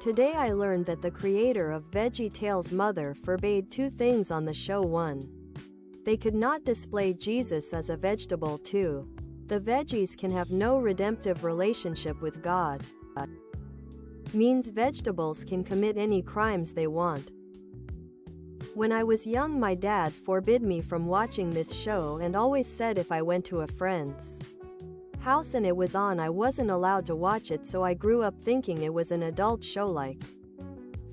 Today I learned that the creator of VeggieTales' mother forbade two things on the show. 1. They could not display Jesus as a vegetable. 2. The veggies can have no redemptive relationship with God. Means vegetables can commit any crimes they want. When I was young, my dad forbid me from watching this show and always said if I went to a friend's house and it was on, I wasn't allowed to watch it, so I grew up thinking it was an adult show like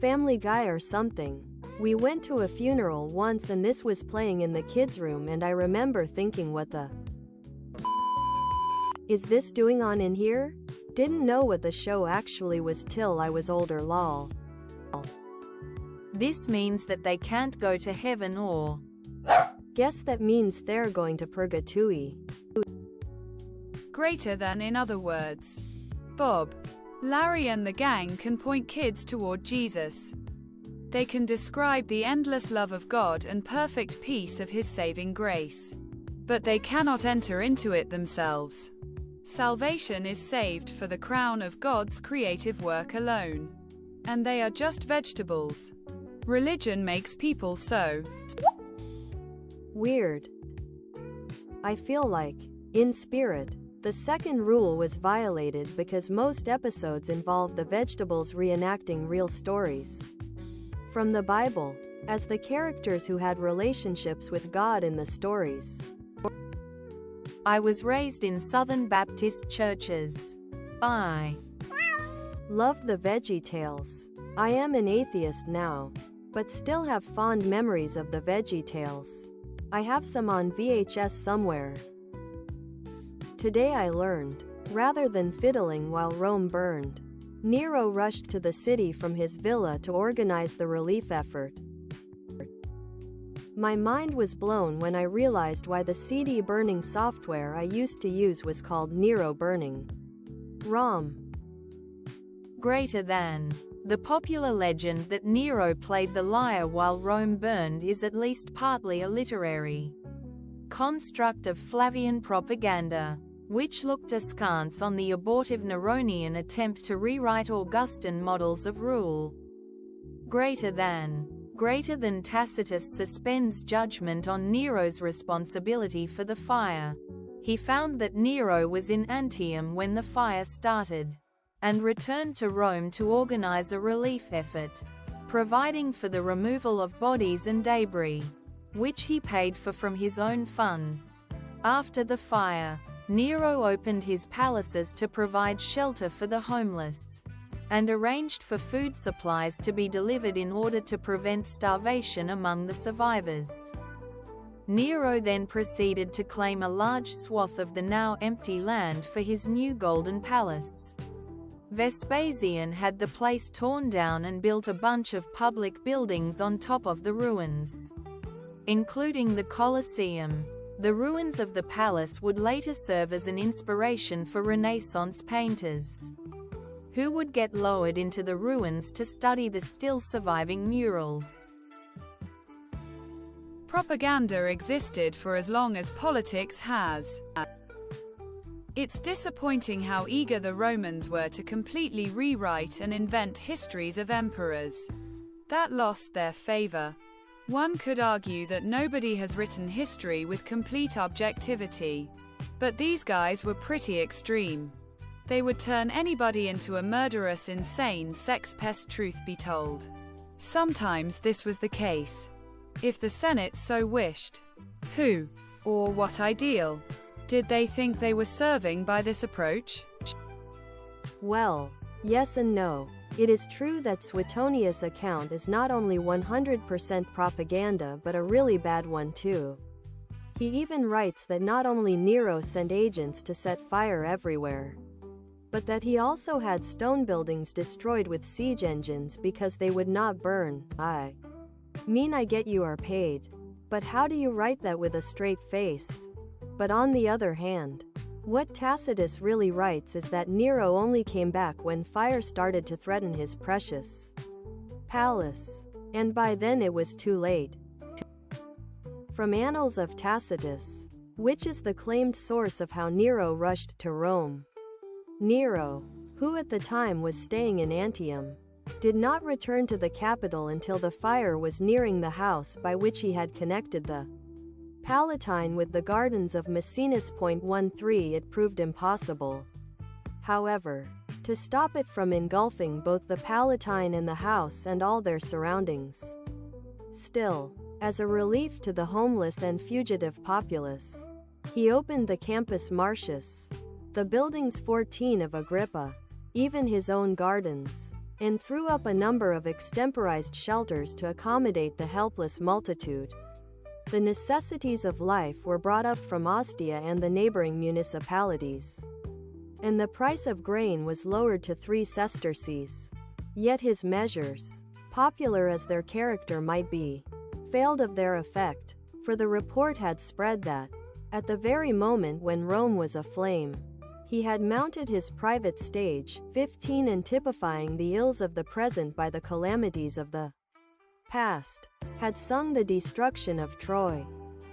Family Guy or something. We went to a funeral once and this was playing in the kids' room, and I remember thinking, what the is this doing on in here? Didn't know what the show actually was till I was older. Lol. This means that they can't go to heaven, or guess that means they're going to purgatory. Greater than, in other words. Bob, Larry and the gang can point kids toward Jesus. They can describe the endless love of God and perfect peace of His saving grace. But they cannot enter into it themselves. Salvation is saved for the crown of God's creative work alone. And they are just vegetables. Religion makes people so weird. I feel like, in spirit, the second rule was violated because most episodes involve the vegetables reenacting real stories from the Bible, as the characters who had relationships with God in the stories. I was raised in Southern Baptist churches. I loved the VeggieTales. I am an atheist now, but still have fond memories of the VeggieTales. I have some on VHS somewhere. Today I learned, rather than fiddling while Rome burned, Nero rushed to the city from his villa to organize the relief effort. My mind was blown when I realized why the CD burning software I used to use was called Nero Burning ROM. Greater than. The popular legend that Nero played the lyre while Rome burned is at least partly a literary construct of Flavian propaganda, which looked askance on the abortive Neronian attempt to rewrite Augustan models of rule. Greater than. Tacitus suspends judgment on Nero's responsibility for the fire. He found that Nero was in Antium when the fire started, and returned to Rome to organize a relief effort, providing for the removal of bodies and debris, which he paid for from his own funds. After the fire, Nero opened his palaces to provide shelter for the homeless, and arranged for food supplies to be delivered in order to prevent starvation among the survivors. Nero then proceeded to claim a large swath of the now empty land for his new golden palace. Vespasian had the place torn down and built a bunch of public buildings on top of the ruins, including the Colosseum. The ruins of the palace would later serve as an inspiration for Renaissance painters, who would get lowered into the ruins to study the still surviving murals. Propaganda existed for as long as politics has. It's disappointing how eager the Romans were to completely rewrite and invent histories of emperors that lost their favor. One could argue that nobody has written history with complete objectivity. But these guys were pretty extreme. They would turn anybody into a murderous, insane sex pest, truth be told. Sometimes this was the case, if the Senate so wished. Who, or what ideal, did they think they were serving by this approach? Well, yes and no. It is true that Suetonius' account is not only 100% propaganda but a really bad one too. He even writes that not only Nero sent agents to set fire everywhere, but that he also had stone buildings destroyed with siege engines because they would not burn. I get you are paid. But how do you write that with a straight face? But on the other hand, what Tacitus really writes is that Nero only came back when fire started to threaten his precious palace. And by then it was too late. From Annals of Tacitus, which is the claimed source of how Nero rushed to Rome. Nero, who at the time was staying in Antium, did not return to the capital until the fire was nearing the house by which he had connected the Palatine with the gardens of Maecenas. 13 It proved impossible, however, to stop it from engulfing both the Palatine and the house and all their surroundings. Still, as a relief to the homeless and fugitive populace, he opened the Campus Martius, the buildings 14 of Agrippa, even his own gardens, and threw up a number of extemporized shelters to accommodate the helpless multitude. The necessities of life were brought up from Ostia and the neighboring municipalities, and the price of grain was lowered to 3 sesterces. Yet his measures, popular as their character might be, failed of their effect, for the report had spread that, at the very moment when Rome was aflame, he had mounted his private stage, 15, and typifying the ills of the present by the calamities of the past, had sung the destruction of Troy.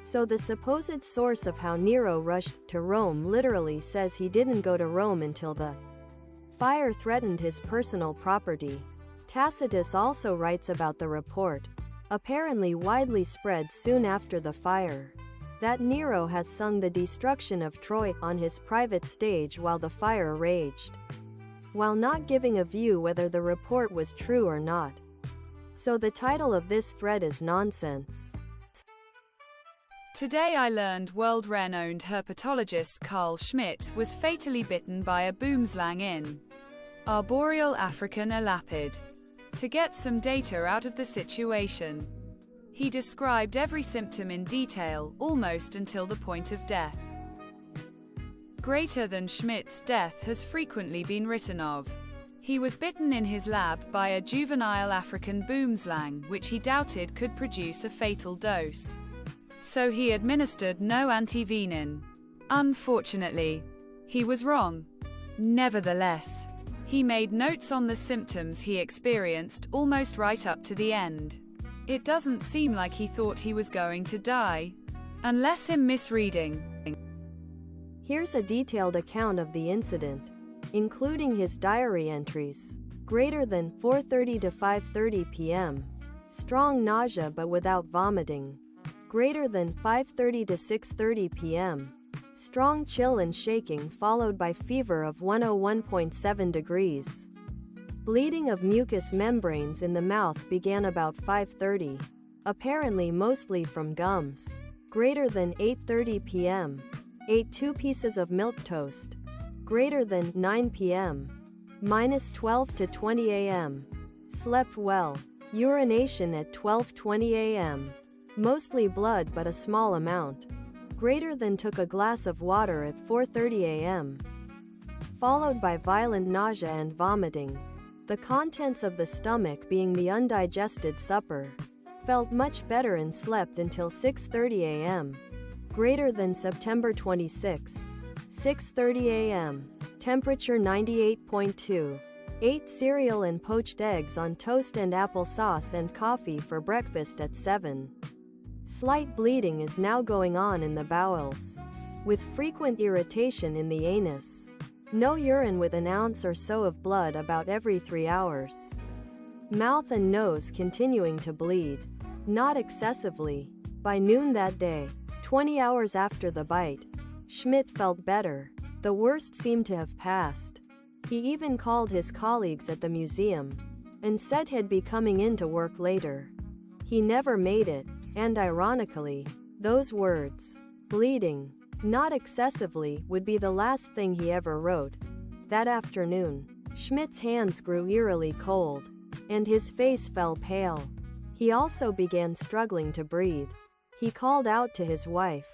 So the supposed source of how Nero rushed to Rome literally says he didn't go to Rome until the fire threatened his personal property. Tacitus also writes about the report, apparently widely spread soon after the fire, that Nero has sung the destruction of Troy on his private stage while the fire raged, while not giving a view whether the report was true or not. So the title of this thread is Nonsense. Today I learned world-renowned herpetologist Carl Schmitt was fatally bitten by a boomslang in arboreal African elapid. To get some data out of the situation, he described every symptom in detail, almost until the point of death. Greater than Schmidt's death has frequently been written of. He was bitten in his lab by a juvenile African boomslang, which he doubted could produce a fatal dose. So he administered no antivenin. Unfortunately, he was wrong. Nevertheless, he made notes on the symptoms he experienced almost right up to the end. It doesn't seem like he thought he was going to die, unless him misreading. Here's a detailed account of the incident, including his diary entries. Greater than 4:30 to 5:30 p.m. Strong nausea but without vomiting. Greater than 5:30 to 6:30 p.m. Strong chill and shaking followed by fever of 101.7 degrees. Bleeding of mucous membranes in the mouth began about 5:30, apparently mostly from gums. Greater than 8:30 p.m. Ate 2 pieces of milk toast. Greater than 9 p.m. -12 to 20 a.m. Slept well. Urination at 12:20 a.m. Mostly blood but a small amount. Greater than took a glass of water at 4:30 a.m. Followed by violent nausea and vomiting. The contents of the stomach being the undigested supper. Felt much better and slept until 6:30 a.m. Greater than September 26, 6:30 a.m. Temperature 98.2. Ate cereal and poached eggs on toast and applesauce and coffee for breakfast at 7. Slight bleeding is now going on in the bowels, with frequent irritation in the anus. No urine with an ounce or so of blood about every 3 hours. Mouth and nose continuing to bleed. Not excessively. By noon that day, 20 hours after the bite, Schmitt felt better. The worst seemed to have passed. He even called his colleagues at the museum and said he'd be coming in to work later. He never made it, and ironically, those words, bleeding, not excessively, would be the last thing he ever wrote. That afternoon, Schmidt's hands grew eerily cold, and his face fell pale. He also began struggling to breathe. He called out to his wife,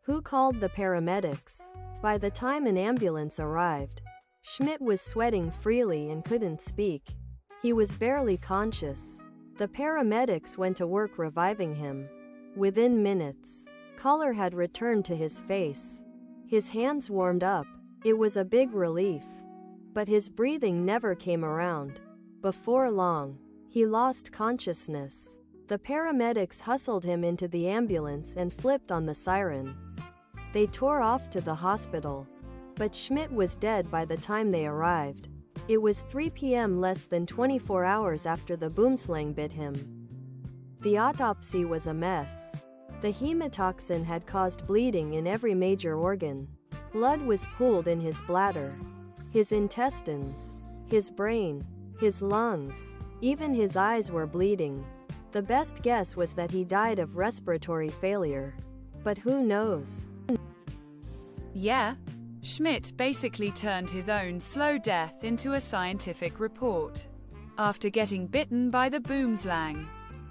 who called the paramedics. By the time an ambulance arrived, Schmitt was sweating freely and couldn't speak. He was barely conscious. The paramedics went to work reviving him. Within minutes, color had returned to his face. His hands warmed up. It was a big relief. But his breathing never came around. Before long, he lost consciousness. The paramedics hustled him into the ambulance and flipped on the siren. They tore off to the hospital. But Schmitt was dead by the time they arrived. It was 3 p.m. less than 24 hours after the boomslang bit him. The autopsy was a mess. The hemotoxin had caused bleeding in every major organ. Blood was pooled in his bladder, his intestines, his brain, his lungs. Even his eyes were bleeding. The best guess was that he died of respiratory failure. But who knows? Yeah. Schmidt basically turned his own slow death into a scientific report. After getting bitten by the boomslang,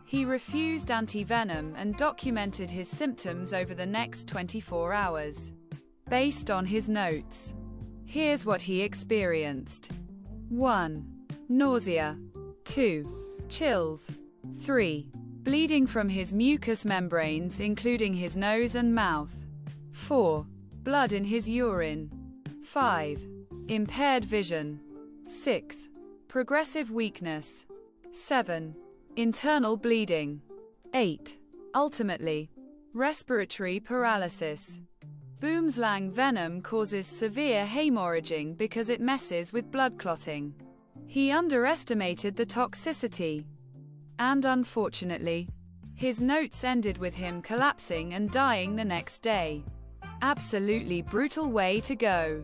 he refused anti-venom and documented his symptoms over the next 24 hours. Based on his notes, here's what he experienced. 1. Nausea. 2. Chills. 3. Bleeding from his mucous membranes including his nose and mouth. 4. Blood in his urine. 5. Impaired vision. 6. Progressive weakness. 7. Internal bleeding. 8. Ultimately, respiratory paralysis. Boomslang venom causes severe hemorrhaging because it messes with blood clotting. He underestimated the toxicity. And unfortunately, his notes ended with him collapsing and dying the next day. Absolutely brutal way to go,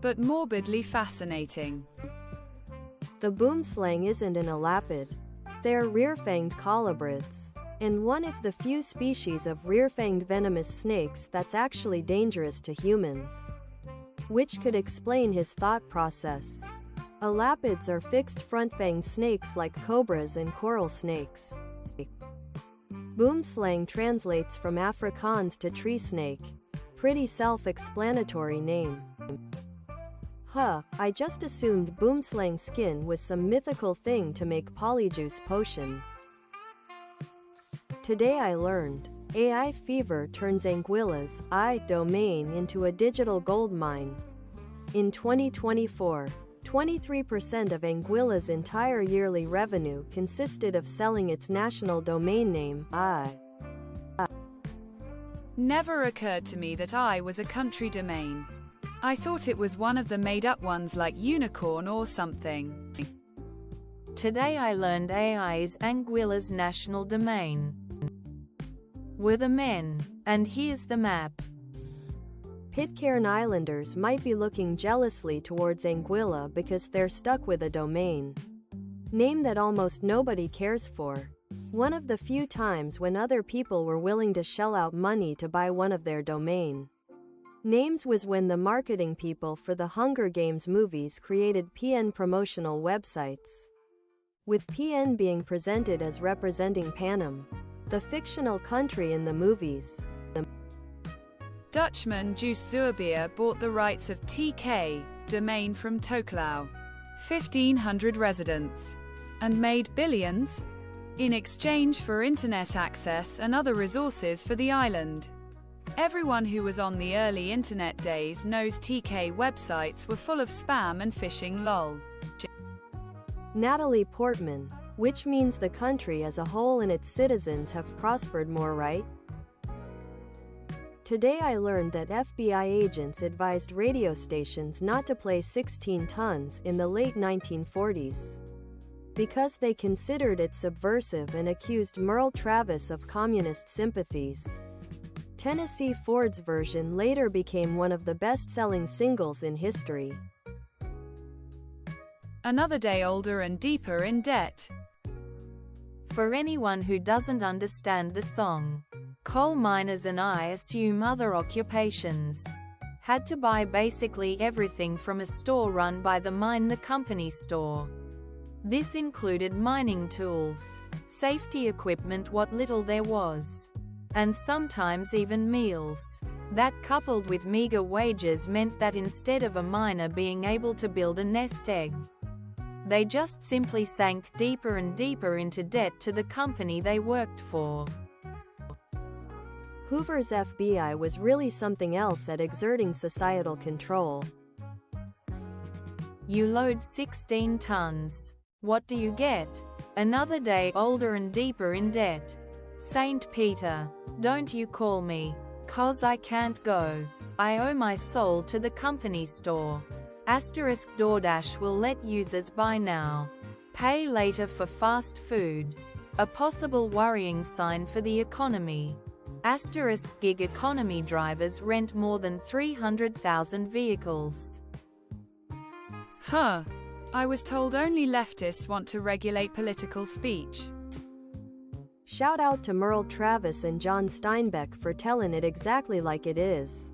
but morbidly fascinating. The boomslang isn't an elapid. They're rear-fanged colubrids, and one of the few species of rear-fanged venomous snakes that's actually dangerous to humans. Which could explain his thought process. Elapids are fixed front-fanged snakes like cobras and coral snakes. Boomslang translates from Afrikaans to tree snake. Pretty self-explanatory name. I just assumed boomslang skin was some mythical thing to make polyjuice potion. Today I learned, AI fever turns Anguilla's I domain into a digital gold mine. In 2024, 23% of Anguilla's entire yearly revenue consisted of selling its national domain name, I. Never occurred to me that I was a country domain. I thought it was one of the made-up ones like unicorn or something. Today I learned AI is Anguilla's national domain. We're the men, and here's the map. Pitcairn Islanders might be looking jealously towards Anguilla because they're stuck with a domain name that almost nobody cares for. One of the few times when other people were willing to shell out money to buy one of their domain names was when the marketing people for the Hunger Games movies created PN promotional websites, with PN being presented as representing Panem, the fictional country in the movies. Dutchman Juice Zuurbier bought the rights of TK domain from Tokelau, 1,500 residents, and made billions in exchange for internet access and other resources for the island. Everyone who was on the early internet days knows TK websites were full of spam and phishing lol. Natalie Portman, which means the country as a whole and its citizens have prospered more, right? Today I learned that FBI agents advised radio stations not to play 16 Tons in the late 1940s because they considered it subversive and accused Merle Travis of communist sympathies. Tennessee Ford's version later became one of the best-selling singles in history. Another day older and deeper in debt. For anyone who doesn't understand the song, coal miners and I assume other occupations had to buy basically everything from a store run by the mine, the company store. This included mining tools, safety equipment, what little there was, and sometimes even meals. That, coupled with meager wages, meant that instead of a miner being able to build a nest egg, they just simply sank deeper and deeper into debt to the company they worked for. Hoover's FBI was really something else at exerting societal control. You load 16 tons. What do you get? Another day older and deeper in debt. Saint Peter, don't you call me, 'cause I can't go. I owe my soul to the company store. Asterisk DoorDash will let users buy now, pay later for fast food. A possible worrying sign for the economy. Asterisk gig economy drivers rent more than 300,000 vehicles. Huh. I was told only leftists want to regulate political speech. Shout out to Merle Travis and John Steinbeck for telling it exactly like it is.